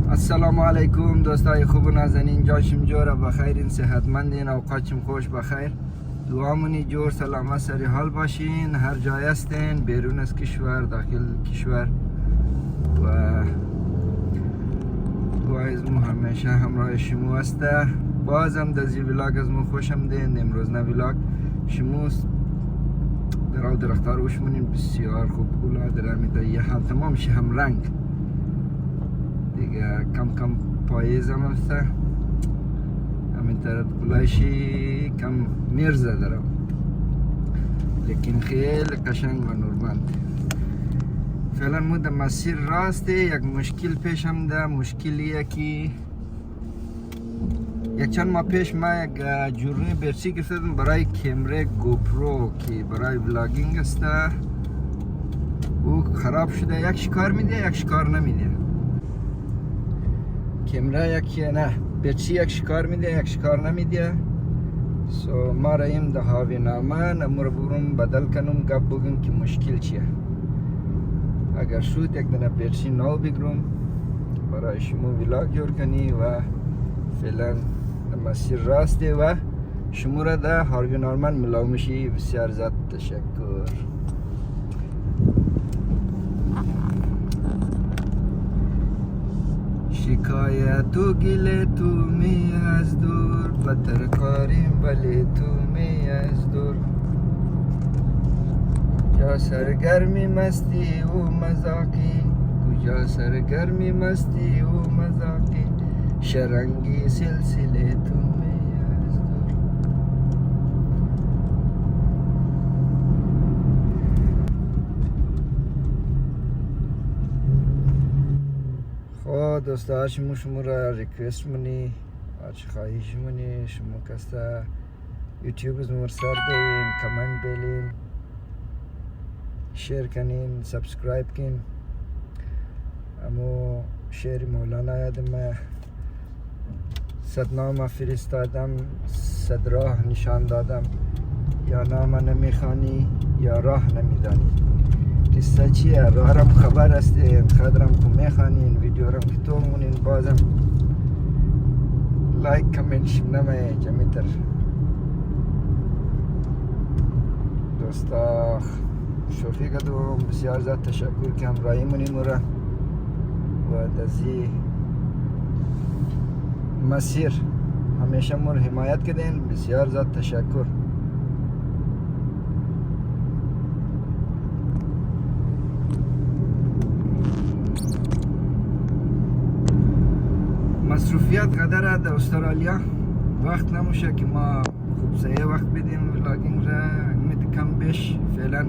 السلام علیکم دوستای خوب و نازنین، جاشم جور بخیرین، صحتمندین، اوقاتشم خوش بخیر. دعامونی جور سلامت سری حال باشین، هر جای هستین، بیرون از کشور، داخل کشور و دعای از مو همیشه همراه شما هسته. بازم دزی ویلاگ از مو خوشم دین. امروز نه ویلاگ شموست در درختار وشمونین بسیار خوب گلا در امیده یه حال تمام شه هم رنگ دیگه، کم کم پاییز هم هسته، همین طرف گلایشی کم میرزه دارم، لیکن خیلی قشنگ و نورمند. فعلا مو در مسیر راسته. یک مشکل پیشم ده، مشکلیه که یک چند ماه پیش ما یک جوری برچی گرفتم برای کمره گوپرو که برای ولاگینگ است. او خراب شده، یک شکار میده یک شکار نمیده. کمره یک نه برچی یک شکار میده یک شکار نمیده. سو ما رایم ده هاوی نامه نمور برم بدل کنم، گپ بگم که مشکل چیه. اگر شد یک دنه برچی نو بگیرم برای شما ویلاگ جور کنی و فعلا مسیر راسته و شما را ده هاوی نارمن ملاو میشی. بسیار زیاد تشکر. شکایت و گله تو می از دور، بتر کاریم ولی تو می از دور. کجا سرگرمی مستی و مزاقی، کجا سرگرمی مستی و مزاقی، شرنگی سلسله تو می از دور. خب دوستا شما را ریکویست منی آج خواهیش منی شما کستا یوتیوب از مرسر دین، کمنت بیلین، شیر کنین، سبسکرایب کن. امو شعر مولانا یادم صد نام فرستادم، صد راه نشان دادم، یا نام نمیخوانی یا راه نمیدانی. قصه چیه؟ راهرم خبر است، خدرم که میخوانین، ویدیورم که تو مونین، بازم لایک کامنت نمه جمیتر. دوستا شوخی کدوم بسیار زیاد تشکر که همراهی مونین مورا و دزی مسیر همیشه مور حمایت کدین. بسیار زیاد تشکر. مصروفیت قدره در استرالیا، وقت نموشه که ما خوب سایه وقت بدیم ولاگینگ را. امید کم بیش فعلا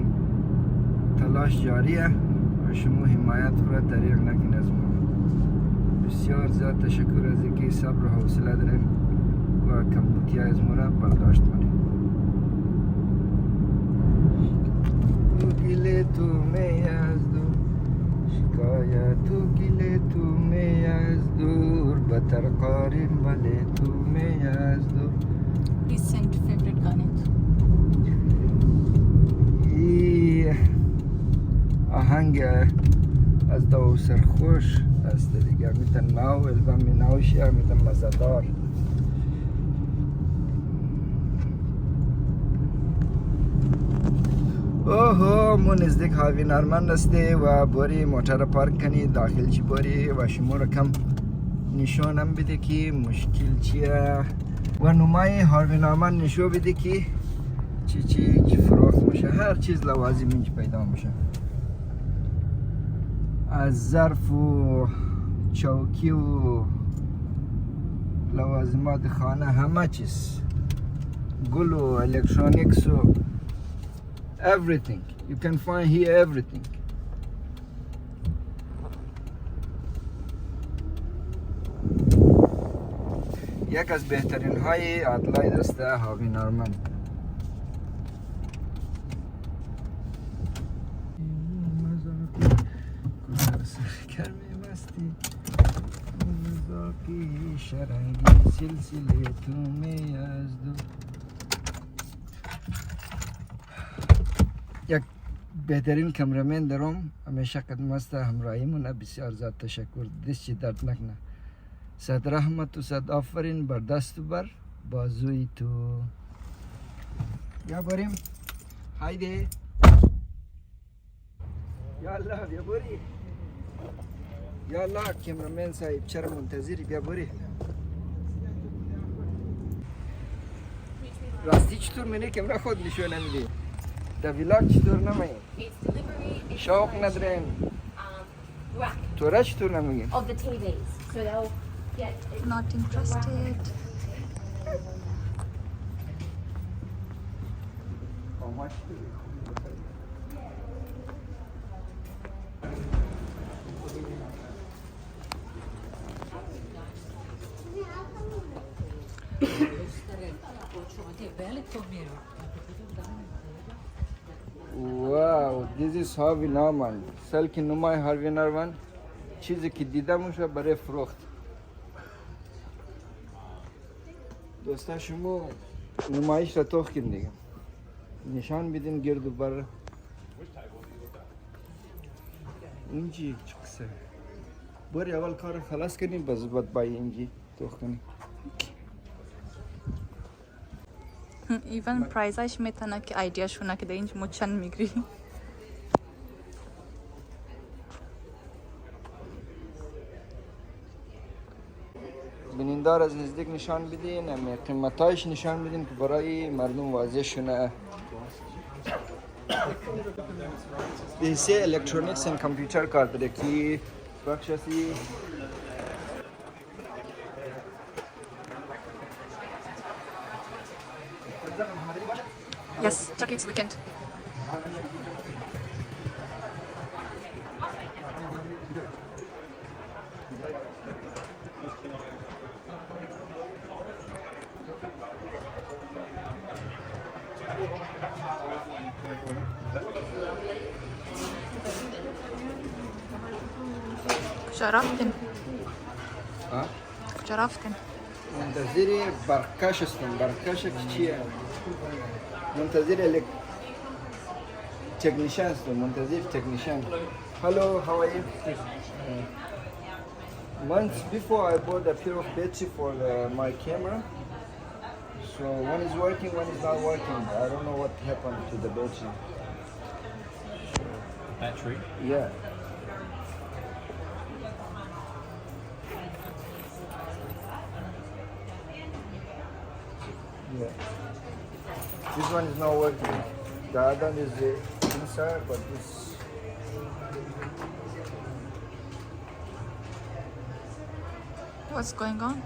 تلاش جاریه و شما حمایت را دریغ نکن از ما. بسیار زیاد تشکر از اینکه صبر و حوصله دارین و کمبودی از ما را برداشت کنین. تو گله تو می از دور، شکایت تو گله تو می از دور، بتر قاریم ولی تو می از دور. Recent favorite गाने آهنگ از دو سرخوش است دیگه، میتن ناو البم ناوشی میتن مزدار. اوه مو نزدیک هاوی نارمن استه و باری موتر پارک کنی داخل چی باری و شما را کم نشانم بده که مشکل چیه و نمای هاوی نارمن نشو بده که چی فروخت میشه. هر چیز لوازم اینج پیدا میشه، از ظرف و چوکی و لوازمات خانه، همه چیز، گل و الکترونیکس و everything. You can find here everything. یک از بهترین های ادلاید است هاوی نارمن. شرنگی سلسله تو می از دو. یک بهترین کامرامن دارم همیشه قدم است همراهیمون بسیار زیاد تشکر دست چی درد نکنه صد رحمت و صد آفرین بر دست و بر بازوی تو یا بریم هایده یا الله بیا بری یا الله کامرامن صاحب چرا منتظری بیا بری راستی چطور منی کامرا خود نشون نمیدی در ویلاگ چطور نمیدی شوق نداریم تو را چطور نمیگیم of the TVs. So they'll get Not interested. Wow, this is Harvey Norman. Selki numai Harvey Norman. چیزی که دیدمش برای فروخت. دوستا شما نمایش را توخ کن دیگه. نشان بدین گرد و بر. اینجی چکسه. بری اول کار خلاص کنیم باز بعد بای اینجی توخ کنیم. Even price میتونه که ایدیا شونه که اینج مچن میگیری. بینندار از نزدیک نشان بدین اما قیمتایش نشان بدین که برای مردم واضح شونه دیسی الکترونیکس و کامپیوتر کار داره که بخش هستی Yes, check it weekend. کجا رفتین؟ کجا رفتین؟ منتظر برکش هستم برکش چیه؟ منتظر تکنیشن هستم منتظر تکنیشن Hello, how are you? Months before I bought a pair of battery for my camera. So one is working, one is not working. I don't know what happened to the battery. Battery? Yeah. Yeah. This one is not working. The other one is inside, but this. What's going on?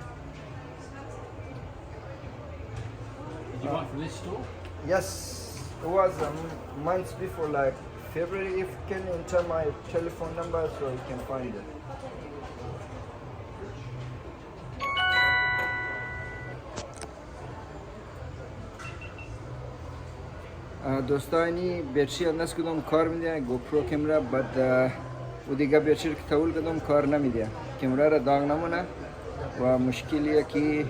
Did you buy it from this store? Yes, it was months before, like February. If you can enter my telephone number so you can find it. دوستانی بچی انداز کدوم کار میده گوپرو کامرا بعد و دیگه بچی که تول کدوم کار نمیده کامرا را داغ نمونه و مشکلیه که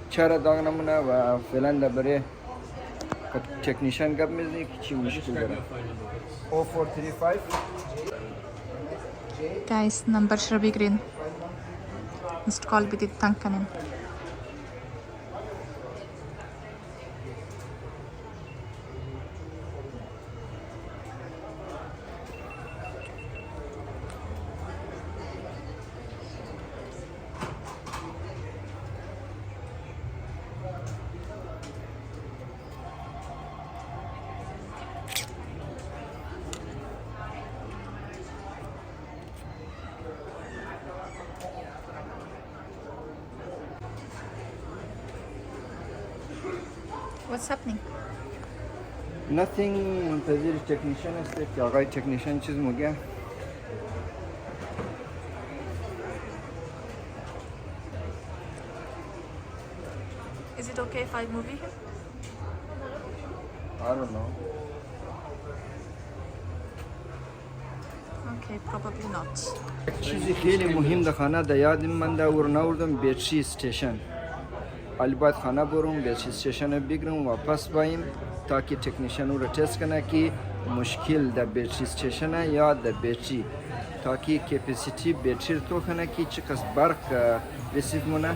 چرا داغ نمونه و فعلا درباره تکنیشن گپ میزنی که چی مشکل داره 0435 Guys, number should be green. Must call بدید تنگ کنین. What's happening? Nothing منتظر تکنیشن است که آقای تکنیشن چیز میگه Is it okay if I move him? I don't know Okay, probably not. چیزی خیلی مهم در خانه در یادم من در ورناوردم بطری استیشن حالی باید خانه برم به استیشن رو بگیرم واپس بایم تا که تکنیشن رو تست کنه که مشکل در بچی استیشن یا در بچی تا که کپاسیتی بچی تو کنه که چقدر برق رسید مونه.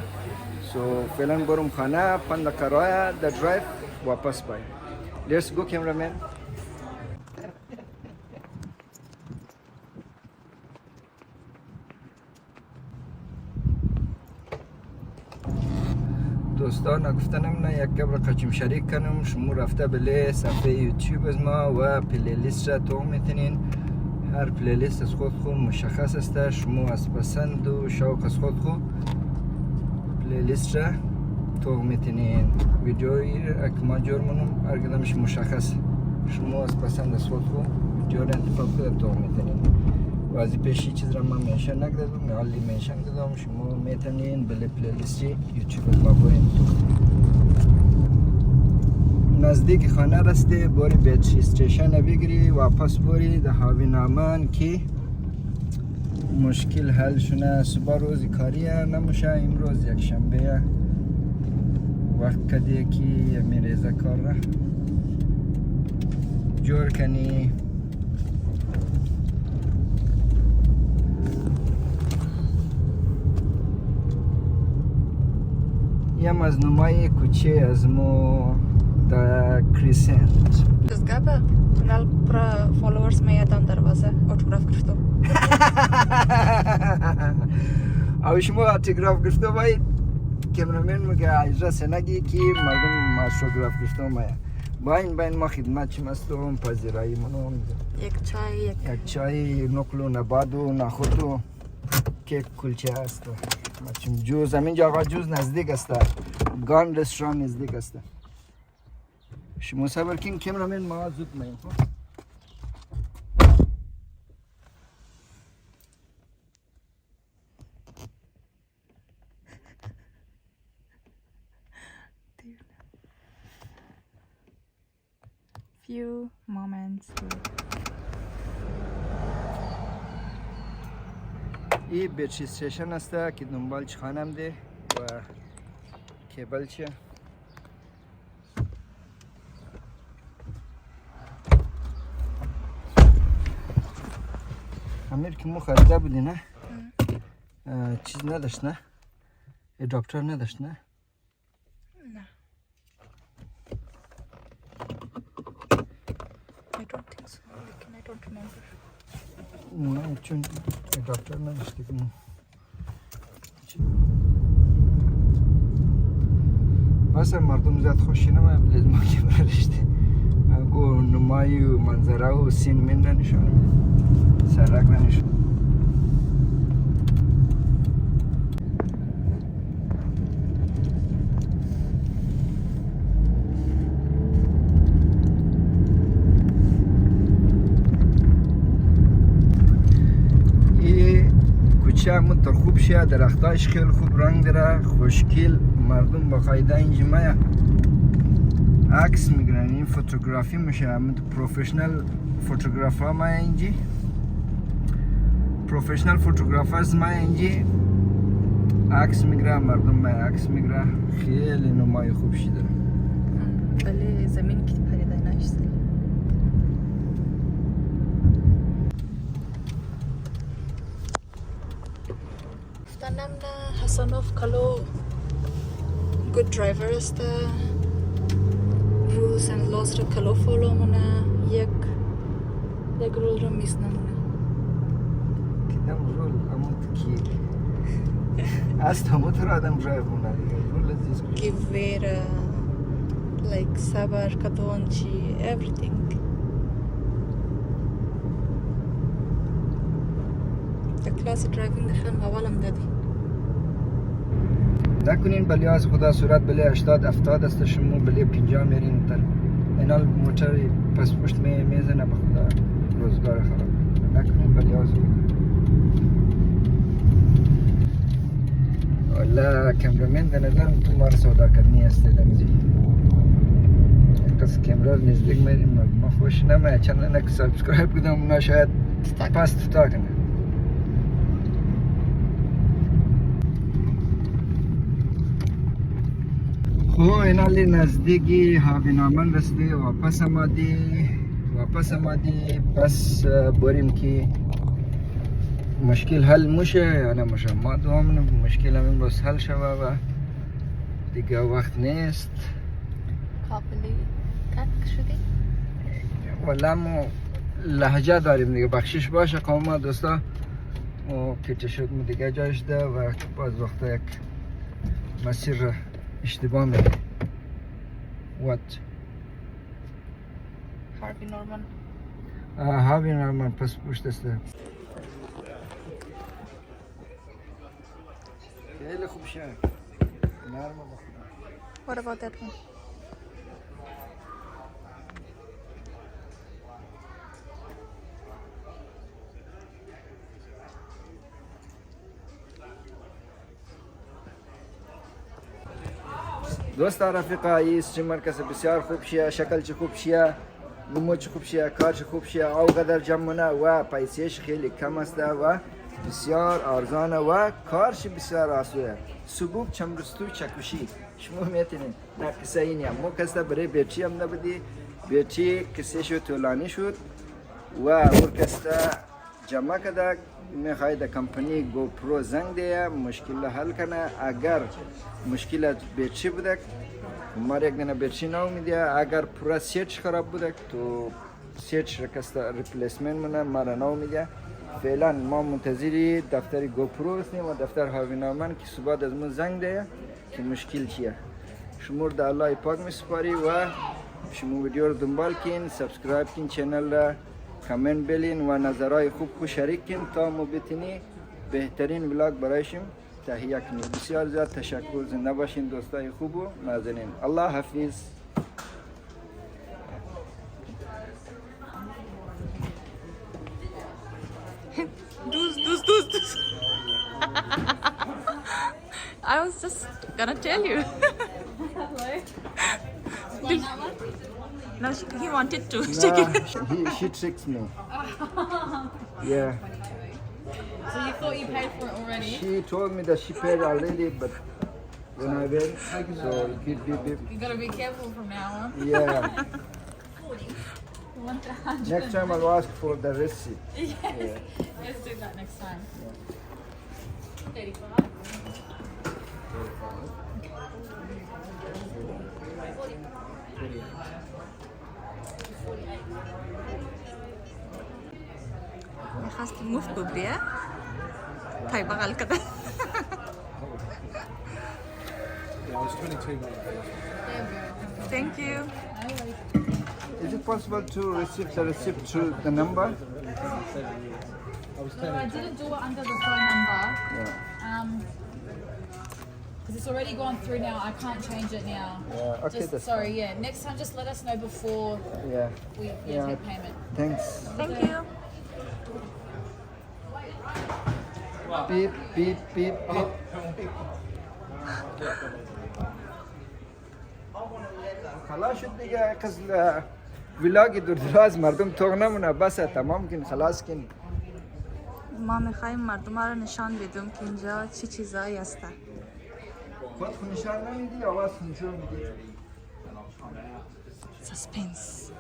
سو فعلا برم خانه 5 دقیقه راه در درایو واپس بایم. Let's go cameraman. دوستان گفتنم نه یک قبر قچم شریک کنم شما رفته بله صفحه یوتیوب از ما و پلیلیست را تو میتونین. هر پلیلیست از خود مشخص است. شما از پسند و شوق از خود پلیلیست را تو میتونین. ویدیویی را که ما جور منم هر کدامش مشخص. شما از پسند از خود ویدیو را انتخاب کنید تو میتونین. و از پیشی چیز را من منشن نکردم حالی منشن کردم. شما میتونین بله پلیلیست یوتیوب ما برین. نزدیک خانه رسته باری بچی استیشن بگیری واپس باری ده هاوینامان که مشکل حل شونه. صبح روز کاریه نموشه امروز یک شنبه وقت کدیه که میریزه کار را جور کنی. یم از نمای کوچه از مو در کریسین Zgaba, kanal pra followers ma yadam darvaza autograf گرفتم. شما اتوگراف گرفته باید کامرامن میگه اجازه نگی که مردم اتوگراف گرفته باید باین ما خدمت چیم هستم پذیرایی منو یک چای نقل و نباد و نخود و کیک کلچه هست. ما جوز همین جا آقا جوز نزدیک است. گان رستوران نزدیک است. شما صبر کن کامرامن ما زود مییم. Few moments. این بچی استیشن است که دنبال خانم ده و کیبل چیه. امیر که مو خریده بودی نه؟ چیز نداشت نه؟ اداپتر نداشت نه؟ نه. I don't think so. I don't remember. نه چون اداپتر نداشت که مو. بس مردم زیاد خوشی نمه بلیز ما که برشته. گو نمایی و منظره و سین من نشون. سرک نشون. کوچه همون تا خوب شه. درختایش خیلی خوب رنگ داره خوشگل. مردم با قاعده اینجا مایه عکس میگیرن. این فوتوگرافی میشه. همون پروفشنال فوتوگرافر مایه اینجا. پروفشنال فوتوگرافرز مایه اینجا عکس میگیره. مردم مایه عکس میگیره. خیلی نمای خوبشی داره. ولی زمین که پریده نشست. گفتنم نه حسنوف کلو good driver است. rules and laws را کلو فالو مونه. یک رول را میس نمونه. کدام رول اموت کی است هموت را آدم درایو مونه. رول لذیذ کنه. give way like صبر کدوانچی everything. کلاس درایوینگ خیلی حوالم دادی. نکنین بلی از خدا صورت بلی 80-70 است شما بلی 50 میرین تر اینال موتر پس پشت میزنه به خدا روزگار خراب نکنین بلی از والله کامرامن در نظرم تو مار سودا کردنی هستی دمزی کس کامرا نزدیک میریم ما خوش نمه چنل نک سابسکرایب کدام اونا شاید پس تا کنه. خب اینالی نزدیکی هاوینامن رسیده واپس آمدی بس بریم که مشکل حل میشه یا نمیشه. ما دوام مشکل همین بس حل شوه و دیگه وقت نیست. کابلی کت شدی؟ والا ما لهجه داریم دیگه، بخشش باشه قوم ما دوستا و که شد ما دیگه جایش ده و باز وقتا یک مسیر اشتباه میره. What? هاروی نورمن. هاوی نورمن پس پشت است. خیلی خوب شد. نرم بخورم. What about that one? دوست رفیقا این استریمر کسی بسیار خوب شیه، شکل چه خوب شیه، نمو چه خوب شیه، کار چه خوب شیه، او قدر جمعونه و پیسیش خیلی کم است و بسیار ارزانه و کارش بسیار آسویه. سبوب چمرستو چکوشی شما میتونید نه کسی اینی هم مو کسی برای بیرچی هم نبودی، بیرچی کسی شد طولانی شد و او کسی جمع کده میخواید کمپانی گوپرو زنگ ده مشکل حل کنه. اگر مشکلت بیرچی بوده مار یک دنه بیرچی نو میده، اگر پورا سیچ خراب بوده تو سیچ رکسته ریپلیسمنت منه مارا نو میده. فعلا ما منتظری دفتر گوپرو هستیم و دفتر هاوینامن که صبح از من زنگ ده که مشکل چیه. شما در الله پاک میسپاری و شما ویدیو رو دنبال کن، سابسکرایب کن چینل را، کامنت بلین و نظرهای خوب شریک کن تا ما بتونی بهترین ولاگ برایشیم تهیه کنیم. بسیار زیاد تشکر. زنده باشین دوستای خوب و نازنین. الله حافظ. دوست. I was just gonna tell you. No, he wanted to check it. She tricks me. Yeah. So you thought you paid for it already? She told me that she paid already, but when I went, so beep. You gotta be careful from now on. Yeah. 100. Next time I'll ask for the receipt. Yes. Yeah. Let's do that next time. 35. میخواستی موف ببریه؟ پای بغل کده. Yeah, it was 22 minutes. Thank you. Is it possible to receive the receipt through the number? No, I didn't do it under the phone number. Yeah. Because it's already gone through now. I can't change it now. Yeah. Okay. Just, sorry, yeah. Next time, just let us know before Yeah. we Yeah. take payment. Thanks. Thank you. Beep. خلاص شد دیگه. قصد ولاگ دراز مردم توق نمونه. بس تمام کن خلاص کن. ما میخوایم مردم رو نشان بدیم که اینجا چی چیزایی هستن. خود نشان نمیدی آواز نشان میدی. سسپنس.